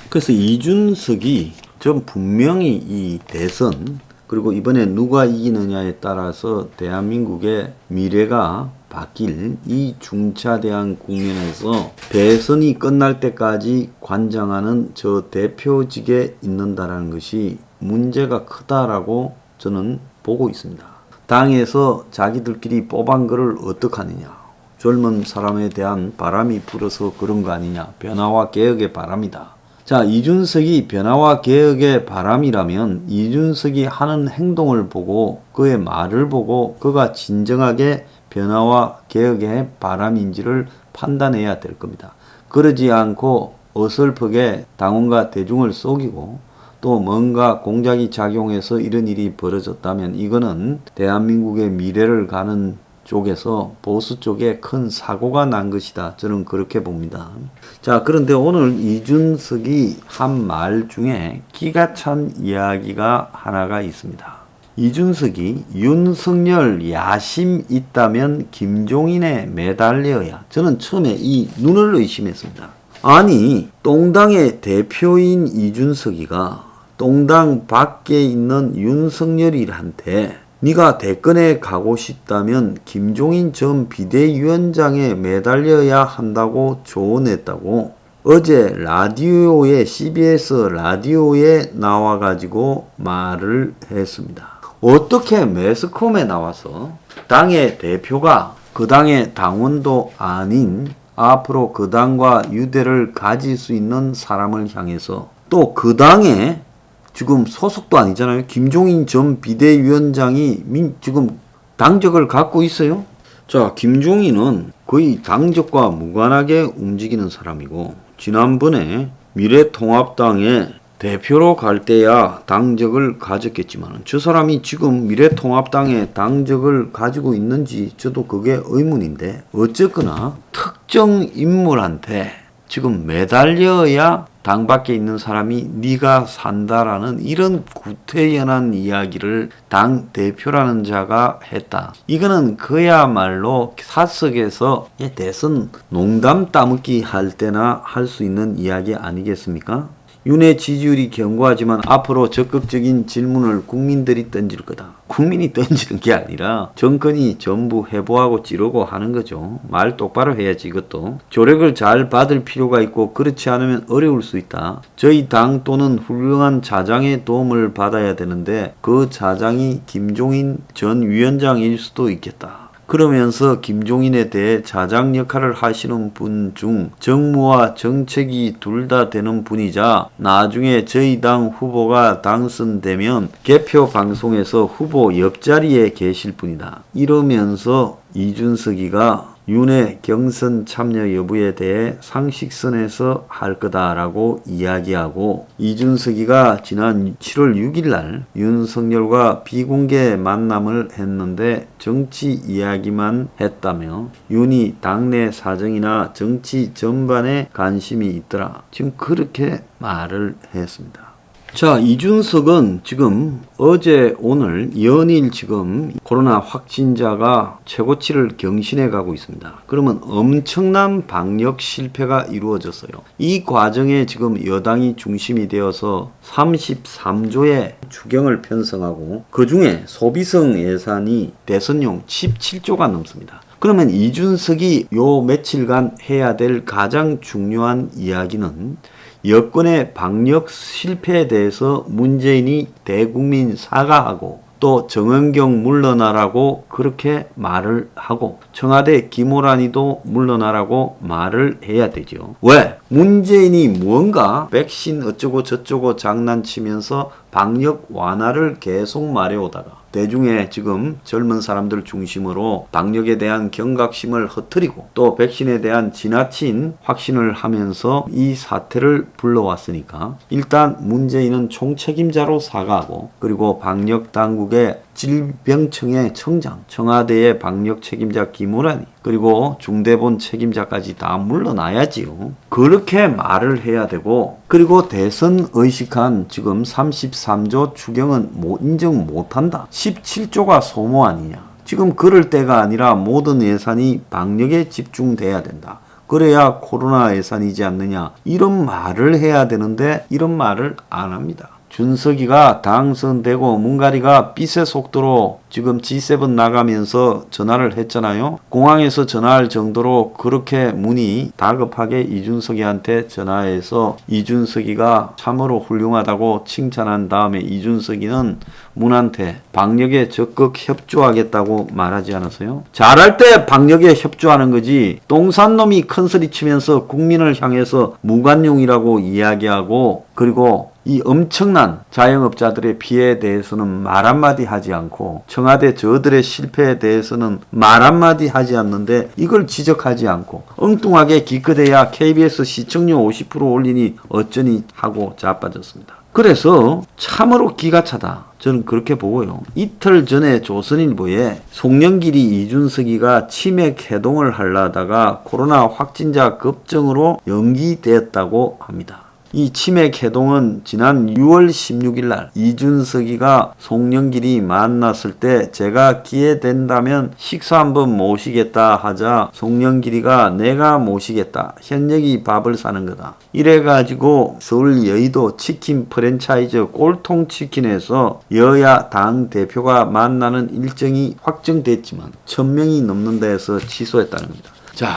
그래서 이준석이 전 분명히 이 대선 그리고 이번에 누가 이기느냐에 따라서 대한민국의 미래가 바뀔 이 중차대한 국면에서 대선이 끝날 때까지 관장하는 저 대표직에 있는다라는 것이 문제가 크다라고 저는 보고 있습니다. 당에서 자기들끼리 뽑은 거를 어떡하느냐. 젊은 사람에 대한 바람이 불어서 그런 거 아니냐. 변화와 개혁의 바람이다. 자, 이준석이 변화와 개혁의 바람이라면 이준석이 하는 행동을 보고 그의 말을 보고 그가 진정하게 변화와 개혁의 바람인지를 판단해야 될 겁니다. 그러지 않고 어설프게 당원과 대중을 속이고 또 뭔가 공작이 작용해서 이런 일이 벌어졌다면 이거는 대한민국의 미래를 가는 쪽에서 보수 쪽에 큰 사고가 난 것이다. 저는 그렇게 봅니다. 자, 그런데 오늘 이준석이 한 말 중에 기가 찬 이야기가 하나가 있습니다. 이준석이 윤석열 야심 있다면 김종인에 매달려야. 저는 처음에 이 눈을 의심했습니다. 아니, 똥당의 대표인 이준석이가 똥당 밖에 있는 윤석열이한테 네가 대권에 가고 싶다면 김종인 전 비대위원장에 매달려야 한다고 조언했다고 어제 라디오에 CBS 라디오에 나와가지고 말을 했습니다. 어떻게 매스컴에 나와서 당의 대표가 그 당의 당원도 아닌 앞으로 그 당과 유대를 가질 수 있는 사람을 향해서 또 그 당에 지금 소속도 아니잖아요. 김종인 전 비대위원장이 지금 당적을 갖고 있어요. 자, 김종인은 거의 당적과 무관하게 움직이는 사람이고 지난번에 미래통합당에 대표로 갈 때야 당적을 가졌겠지만 저 사람이 지금 미래통합당에 당적을 가지고 있는지 저도 그게 의문인데 어쨌거나 특정 인물한테 지금 매달려야 당 밖에 있는 사람이 네가 산다라는 이런 구태연한 이야기를 당 대표라는 자가 했다. 이거는 그야말로 사석에서 대선 농담 따먹기 할 때나 할 수 있는 이야기 아니겠습니까? 윤의 지지율이 견고하지만 앞으로 적극적인 질문을 국민들이 던질 거다. 국민이 던지는 게 아니라 정권이 전부 해부하고 찌르고 하는 거죠. 말 똑바로 해야지 이것도. 조력을 잘 받을 필요가 있고 그렇지 않으면 어려울 수 있다. 저희 당 또는 훌륭한 자장의 도움을 받아야 되는데 그 자장이 김종인 전 위원장일 수도 있겠다. 그러면서 김종인에 대해 자장 역할을 하시는 분 중 정무와 정책이 둘 다 되는 분이자 나중에 저희 당 후보가 당선되면 개표 방송에서 후보 옆자리에 계실 분이다. 이러면서 이준석이가 윤의 경선 참여 여부에 대해 상식선에서 할 거다라고 이야기하고 이준석이가 지난 7월 6일 날 윤석열과 비공개 만남을 했는데 정치 이야기만 했다며 윤이 당내 사정이나 정치 전반에 관심이 있더라. 지금 그렇게 말을 했습니다. 자, 이준석은 지금 어제 오늘 연일 지금 코로나 확진자가 최고치를 경신해 가고 있습니다. 그러면 엄청난 방역 실패가 이루어졌어요. 이 과정에 지금 여당이 중심이 되어서 33조의 추경을 편성하고 그중에 소비성 예산이 대선용 17조가 넘습니다. 그러면 이준석이 요 며칠간 해야 될 가장 중요한 이야기는 여권의 방역 실패에 대해서 문재인이 대국민 사과하고 또 정은경 물러나라고 그렇게 말을 하고 청와대 김호란이도 물러나라고 말을 해야 되죠. 왜? 문재인이 뭔가 백신 어쩌고 저쩌고 장난치면서 방역 완화를 계속 말해오다가 대중의 지금 젊은 사람들 중심으로 방역에 대한 경각심을 흐트리고 또 백신에 대한 지나친 확신을 하면서 이 사태를 불러왔으니까 일단 문재인은 총책임자로 사과하고 그리고 방역 당국의 질병청의 청장, 청와대의 방역 책임자 김호란이 그리고 중대본 책임자까지 다 물러나야지요. 그렇게 말을 해야 되고 그리고 대선 의식한 지금 33조 추경은 인정 못한다. 17조가 소모 아니냐. 지금 그럴 때가 아니라 모든 예산이 방역에 집중돼야 된다. 그래야 코로나 예산이지 않느냐. 이런 말을 해야 되는데 이런 말을 안 합니다. 준석이가 당선되고 문가리가 빛의 속도로 지금 G7 나가면서 전화를 했잖아요. 공항에서 전화할 정도로 그렇게 문이 다급하게 이준석이한테 전화해서 이준석이가 참으로 훌륭하다고 칭찬한 다음에 이준석이는 문한테 방역에 적극 협조하겠다고 말하지 않았어요? 잘할 때 방역에 협조하는 거지. 똥산놈이 큰소리 치면서 국민을 향해서 무관용이라고 이야기하고 그리고 이 엄청난 자영업자들의 피해에 대해서는 말 한마디 하지 않고 청와대 저들의 실패에 대해서는 말 한마디 하지 않는데 이걸 지적하지 않고 엉뚱하게 기껏해야 KBS 시청률 50% 올리니 어쩌니 하고 자빠졌습니다. 그래서 참으로 기가 차다. 저는 그렇게 보고요. 이틀 전에 조선일보에 송영길이 이준석이가 치맥 해동을 하려다가 코로나 확진자 급증으로 연기됐다고 합니다. 이 치맥 해동은 지난 6월 16일 날 이준석이가 송영길이 만났을 때 제가 기회 된다면 식사 한번 모시겠다 하자 송영길이가 내가 모시겠다. 현역이 밥을 사는 거다. 이래가지고 서울 여의도 치킨 프랜차이즈 꼴통치킨에서 여야 당 대표가 만나는 일정이 확정됐지만 1000명이 넘는다 해서 취소했다는 겁니다. 자,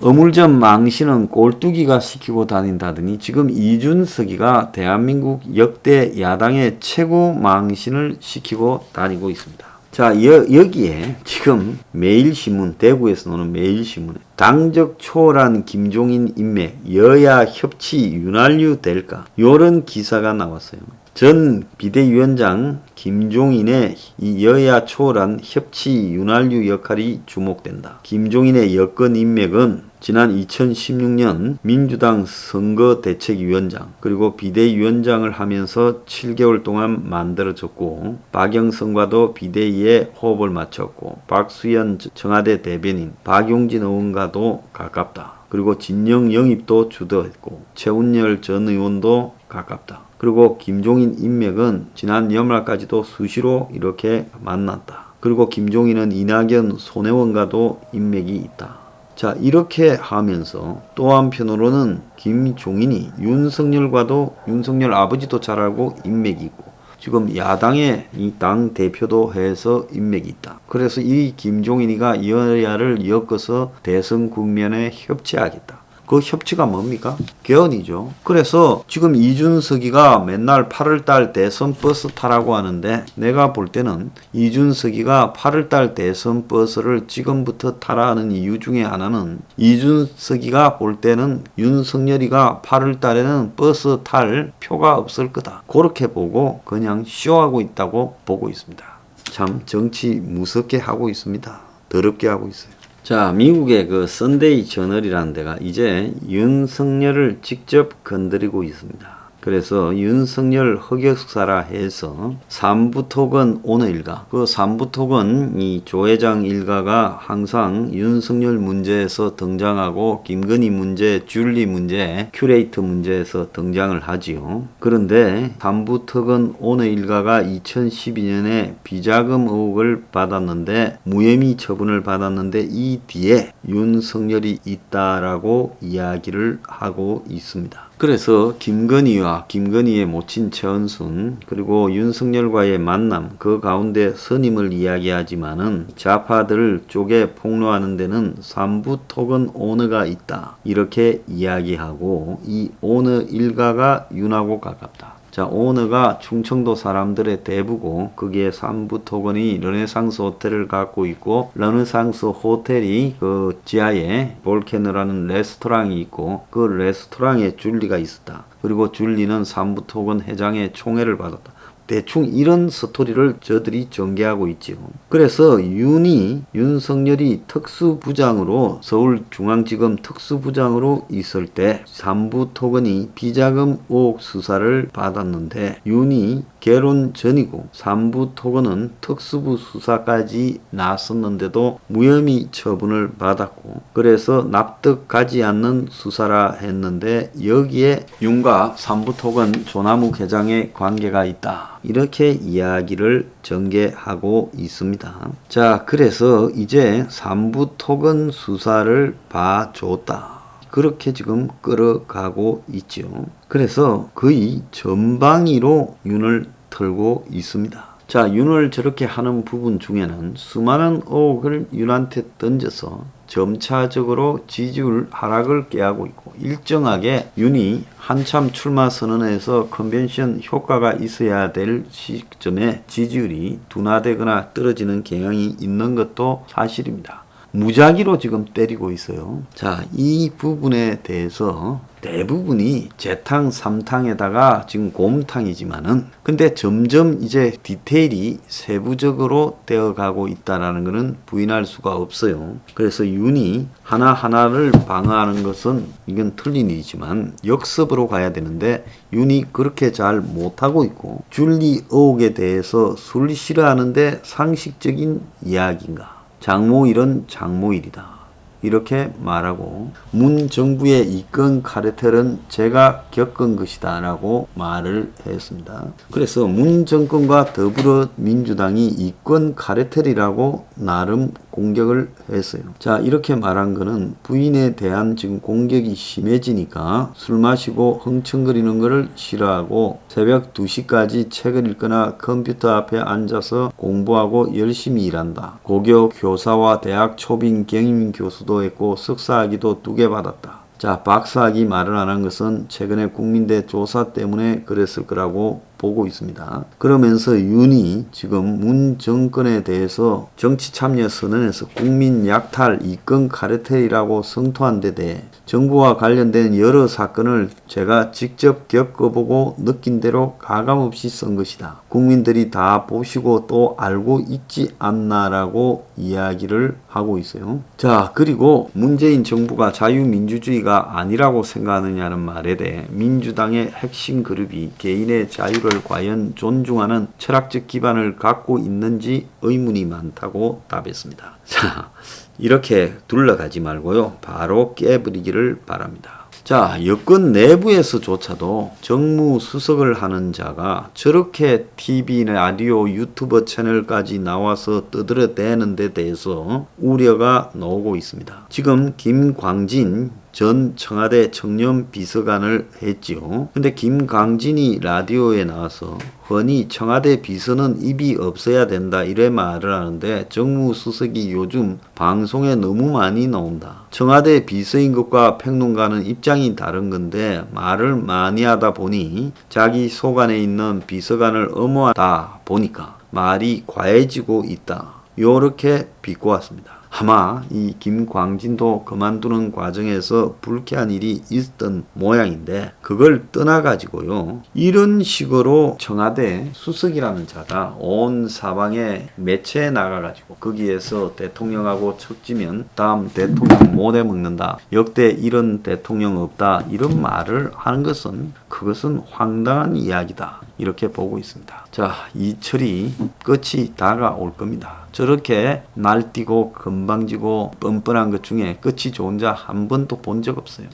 어물점 망신은 꼴뚜기가 시키고 다닌다더니 지금 이준석이가 대한민국 역대 야당의 최고 망신을 시키고 다니고 있습니다. 자, 여기에 지금 매일신문, 대구에서 나오는 매일신문에 당적 초월한 김종인 인맥, 여야 협치 윤활유 될까? 요런 기사가 나왔어요. 전 비대위원장 김종인의 이 여야 초월한 협치 윤활유 역할이 주목된다. 김종인의 여권 인맥은 지난 2016년 민주당 선거대책위원장 그리고 비대위원장을 하면서 7개월 동안 만들어졌고 박영선과도 비대위에 호흡을 맞췄고 박수현 청와대 대변인 박용진 의원과도 가깝다. 그리고 진영 영입도 주도했고 최운열 전 의원도 가깝다. 그리고 김종인 인맥은 지난 연말까지도 수시로 이렇게 만났다. 그리고 김종인은 이낙연, 손혜원과도 인맥이 있다. 자, 이렇게 하면서 또 한편으로는 김종인이 윤석열과도 윤석열 아버지도 잘 알고 인맥이 있고 지금 야당의 이 당 대표도 해서 인맥이 있다. 그래서 이 김종인이가 여야를 엮어서 대선 국면에 협치하겠다. 그 협치가 뭡니까? 개헌이죠. 그래서 지금 이준석이가 맨날 8월달 대선 버스 타라고 하는데 내가 볼 때는 이준석이가 8월달 대선 버스를 지금부터 타라 하는 이유 중에 하나는 이준석이가 볼 때는 윤석열이가 8월달에는 버스 탈 표가 없을 거다. 그렇게 보고 그냥 쇼하고 있다고 보고 있습니다. 참 정치 무섭게 하고 있습니다. 더럽게 하고 있어요. 자, 미국의 그 선데이 저널이라는 데가 이제 윤석열을 직접 건드리고 있습니다. 그래서 윤석열 흑역사라 해서 삼부토건 오너 일가, 그 삼부토건 이 조 회장 일가가 항상 윤석열 문제에서 등장하고 김건희 문제, 줄리 문제, 큐레이터 문제에서 등장을 하지요. 그런데 삼부토건 오너 일가가 2012년에 비자금 의혹을 받았는데 무혐의 처분을 받았는데 이 뒤에 윤석열이 있다라고 이야기를 하고 있습니다. 그래서 김건희와 김건희의 모친 최은순 그리고 윤석열과의 만남 그 가운데 선임을 이야기하지만은 좌파들을 쪼개 폭로하는 데는 삼부토건 오너가 있다 이렇게 이야기하고 이 오너 일가가 윤하고 가깝다. 자, 오너가 충청도 사람들의 대부고 거기에 삼부토건이 르네상스 호텔을 갖고 있고 르네상스 호텔이 그 지하에 볼케노라는 레스토랑이 있고 그 레스토랑에 줄리가 있었다. 그리고 줄리는 삼부토건 회장의 총애를 받았다. 대충 이런 스토리를 저들이 전개하고 있지요. 그래서 윤석열이 특수부장으로 서울중앙지검 특수부장으로 있을 때 삼부토건이 비자금 의혹 수사를 받았는데 윤이 개론 전이고 삼부토건은 특수부 수사까지 나섰는데도 무혐의 처분을 받았고 그래서 납득가지 않는 수사라 했는데 여기에 윤과 삼부토건 조남욱 회장의 관계가 있다. 이렇게 이야기를 전개하고 있습니다. 자, 그래서 이제 삼부토건 수사를 봐줬다. 그렇게 지금 끌어가고 있죠. 그래서 거의 전방위로 윤을 털고 있습니다. 자, 윤을 저렇게 하는 부분 중에는 수많은 의혹을 윤한테 던져서 점차적으로 지지율 하락을 깨하고 있고, 일정하게 윤이 한참 출마 선언에서 컨벤션 효과가 있어야 될 시점에 지지율이 둔화되거나 떨어지는 경향이 있는 것도 사실입니다. 무작위로 지금 때리고 있어요. 자, 이 부분에 대해서 대부분이 재탕, 삼탕에다가 지금 곰탕이지만은, 근데 점점 이제 디테일이 세부적으로 되어가고 있다라는 것은 부인할 수가 없어요. 그래서 윤이 하나하나를 방어하는 것은 이건 틀린 일이지만 역습으로 가야 되는데 윤이 그렇게 잘 못하고 있고, 줄리 의혹에 대해서 술 싫어하는데 상식적인 이야기인가? 장모일은 장모일이다, 이렇게 말하고, 문 정부의 이권 카르텔은 제가 겪은 것이다 라고 말을 했습니다. 그래서 문 정권과 더불어민주당이 이권 카르텔이라고 나름 공격을 했어요. 자, 이렇게 말한 거는 부인에 대한 지금 공격이 심해지니까 술 마시고 흥청거리는 것을 싫어하고 새벽 2시까지 책을 읽거나 컴퓨터 앞에 앉아서 공부하고 열심히 일한다. 고교 교사와 대학 초빙 경임 교수도 했고 석사학위도 2개 받았다. 자, 박사학위 말을 안 한 것은 최근에 국민대 조사 때문에 그랬을 거라고 보고 있습니다. 그러면서 윤이 지금 문 정권에 대해서 정치 참여 선언에서 국민 약탈 이권 카르텔이라고 성토한 데 대해 정부와 관련된 여러 사건을 제가 직접 겪어보고 느낀 대로 가감없이 쓴 것이다. 국민들이 다 보시고 또 알고 있지 않나라고 이야기를 하고 있어요. 자, 그리고 문재인 정부가 자유민주주의가 아니라고 생각하느냐는 말에 대해 민주당의 핵심 그룹이 개인의 자유를 과연 존중하는 철학적 기반을 갖고 있는지 의문이 많다고 답했습니다. 자, 이렇게 둘러가지 말고요, 바로 깨버리기를 바랍니다. 자, 여권 내부에서조차도 정무수석을 하는 자가 저렇게 TV, 라디오, 유튜버 채널까지 나와서 떠들어대는 데 대해서 우려가 나오고 있습니다. 지금 김광진 전 청와대 청년 비서관을 했지요. 근데 김광진이 라디오에 나와서 흔히 청와대 비서는 입이 없어야 된다 이래 말을 하는데, 정무수석이 요즘 방송에 너무 많이 나온다. 청와대 비서인 것과 평론가는 입장이 다른 건데 말을 많이 하다 보니 자기 속 안에 있는 비서관을 엄호하다 보니까 말이 과해지고 있다, 요렇게 비꼬았습니다. 아마 이 김광진도 그만두는 과정에서 불쾌한 일이 있었던 모양인데, 그걸 떠나가지고요, 이런 식으로 청와대 수석이라는 자가 온 사방에 매체에 나가가지고 거기에서 대통령하고 척지면 다음 대통령 못 해먹는다, 역대 이런 대통령 없다, 이런 말을 하는 것은 그것은 황당한 이야기다, 이렇게 보고 있습니다. 자, 이철이 끝이 다가올 겁니다. 저렇게 날뛰고 건방지고 뻔뻔한 것 중에 끝이 좋은 자 한 번도 본 적 없어요.